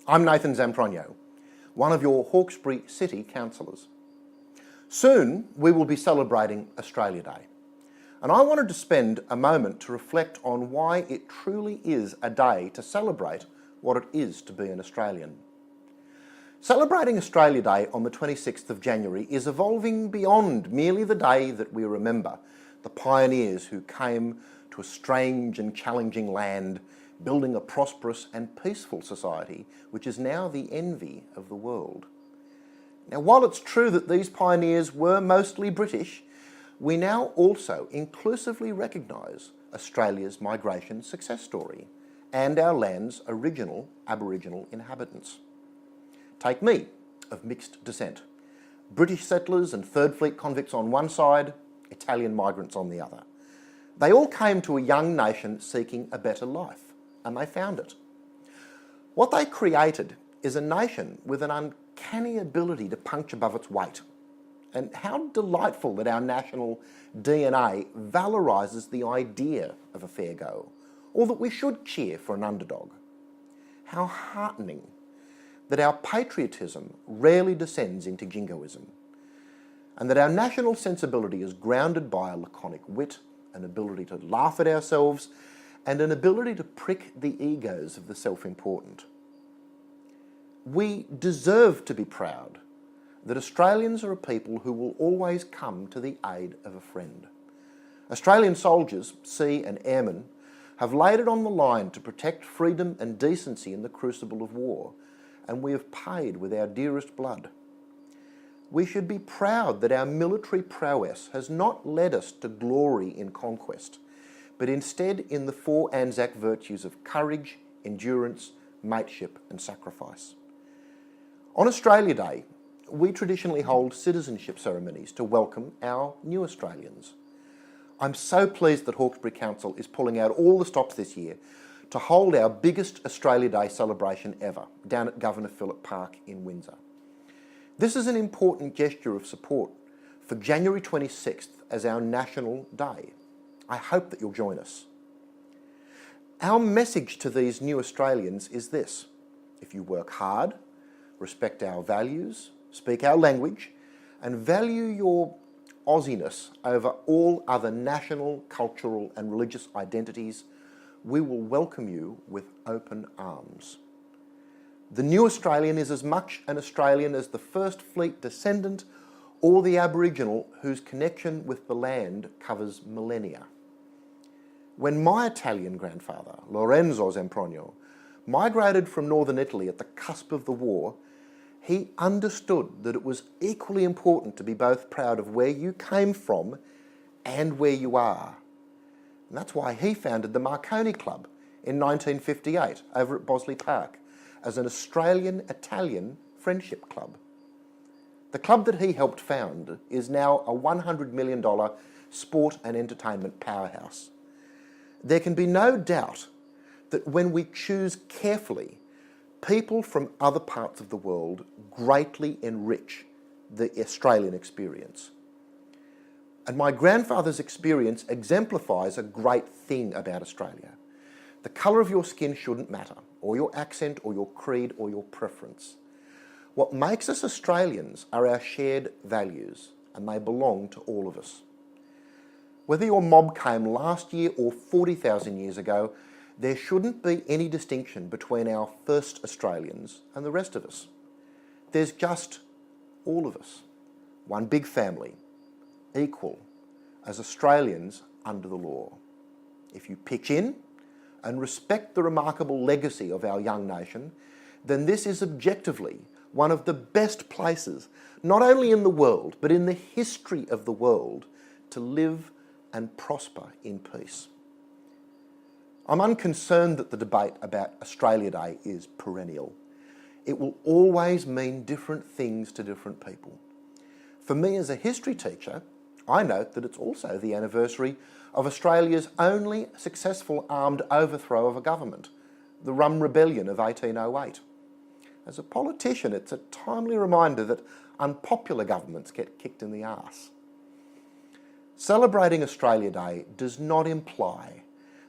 I'm Nathan Zamprogno, one of your Hawkesbury City councillors. Soon we will be celebrating Australia Day, and I wanted to spend a moment to reflect on why it truly is a day to celebrate what it is to be an Australian. Celebrating Australia Day on the 26th of January is evolving beyond merely the day that we remember the pioneers who came to a strange and challenging land, building a prosperous and peaceful society which is now the envy of the world. Now, while it's true that these pioneers were mostly British, we now also inclusively recognise Australia's migration success story and our land's original Aboriginal inhabitants. Take me, of mixed descent. British settlers and Third Fleet convicts on one side, Italian migrants on the other. They all came to a young nation seeking a better life, and they found it. What they created is a nation with an uncanny ability to punch above its weight. And how delightful that our national DNA valorises the idea of a fair go, or that we should cheer for an underdog. How heartening that our patriotism rarely descends into jingoism, and that our national sensibility is grounded by a laconic wit, an ability to laugh at ourselves, and an ability to prick the egos of the self-important. We deserve to be proud that Australians are a people who will always come to the aid of a friend. Australian soldiers, sea and airmen, have laid it on the line to protect freedom and decency in the crucible of war, and we have paid with our dearest blood. We should be proud that our military prowess has not led us to glory in conquest, but instead in the four Anzac virtues of courage, endurance, mateship and sacrifice. On Australia Day, we traditionally hold citizenship ceremonies to welcome our new Australians. I'm so pleased that Hawkesbury Council is pulling out all the stops this year to hold our biggest Australia Day celebration ever down at Governor Phillip Park in Windsor. This is an important gesture of support for January 26th as our National Day. I hope that you'll join us. Our message to these new Australians is this: if you work hard, respect our values, speak our language, and value your Aussiness over all other national, cultural and religious identities, we will welcome you with open arms. The new Australian is as much an Australian as the First Fleet descendant or the Aboriginal whose connection with the land covers millennia. When my Italian grandfather, Lorenzo Zamprogno, migrated from northern Italy at the cusp of the war, he understood that it was equally important to be both proud of where you came from and where you are. And that's why he founded the Marconi Club in 1958 over at Bosley Park as an Australian-Italian friendship club. The club that he helped found is now a $100 million sport and entertainment powerhouse. There can be no doubt that when we choose carefully, people from other parts of the world greatly enrich the Australian experience. And my grandfather's experience exemplifies a great thing about Australia. The colour of your skin shouldn't matter, or your accent, or your creed, or your preference. What makes us Australians are our shared values, and they belong to all of us. Whether your mob came last year or 40,000 years ago, there shouldn't be any distinction between our first Australians and the rest of us. There's just all of us, one big family, equal as Australians under the law. If you pitch in and respect the remarkable legacy of our young nation, then this is objectively one of the best places, not only in the world, but in the history of the world, to live and prosper in peace. I'm unconcerned that the debate about Australia Day is perennial. It will always mean different things to different people. For me as a history teacher, I note that it's also the anniversary of Australia's only successful armed overthrow of a government, the Rum Rebellion of 1808. As a politician, it's a timely reminder that unpopular governments get kicked in the arse. Celebrating Australia Day does not imply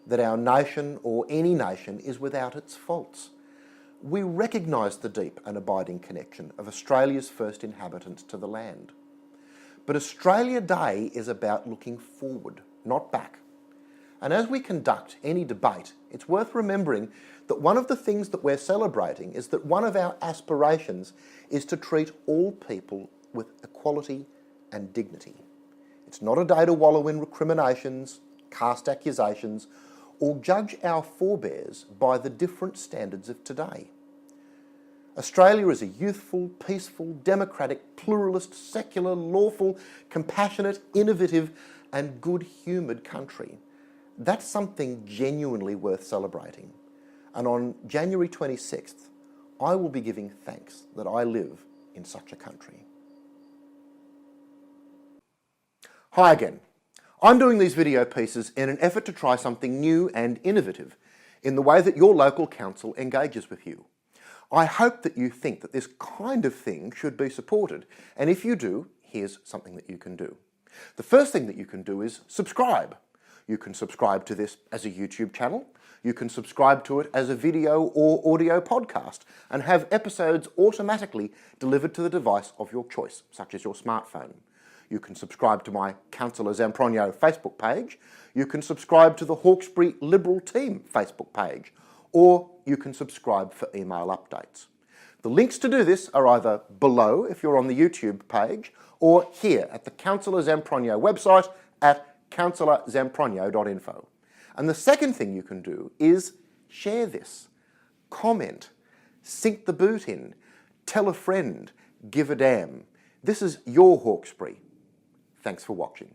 that our nation or any nation is without its faults. we recognise the deep and abiding connection of Australia's first inhabitants to the land. But Australia Day is about looking forward, not back. And as we conduct any debate, it's worth remembering that one of the things that we're celebrating is that one of our aspirations is to treat all people with equality and dignity. It's not a day to wallow in recriminations, cast accusations, or judge our forebears by the different standards of today. Australia is a youthful, peaceful, democratic, pluralist, secular, lawful, compassionate, innovative, and good-humoured country. That's something genuinely worth celebrating. And on January 26th, I will be giving thanks that I live in such a country. Hi again. I'm doing these video pieces in an effort to try something new and innovative in the way that your local council engages with you. I hope that you think that this kind of thing should be supported, and if you do, here's something that you can do. The first thing that you can do is subscribe. You can subscribe to this as a YouTube channel, you can subscribe to it as a video or audio podcast, and have episodes automatically delivered to the device of your choice, such as your smartphone. You can subscribe to my Councillor Zamprogno Facebook page, you can subscribe to the Hawkesbury Liberal Team Facebook page, or you can subscribe for email updates. The links to do this are either below if you're on the YouTube page, or here at the Councillor Zamprogno website at councillorzamprogno.info. And the second thing you can do is share this, comment, sink the boot in, tell a friend, give a damn. This is your Hawkesbury. Thanks for watching.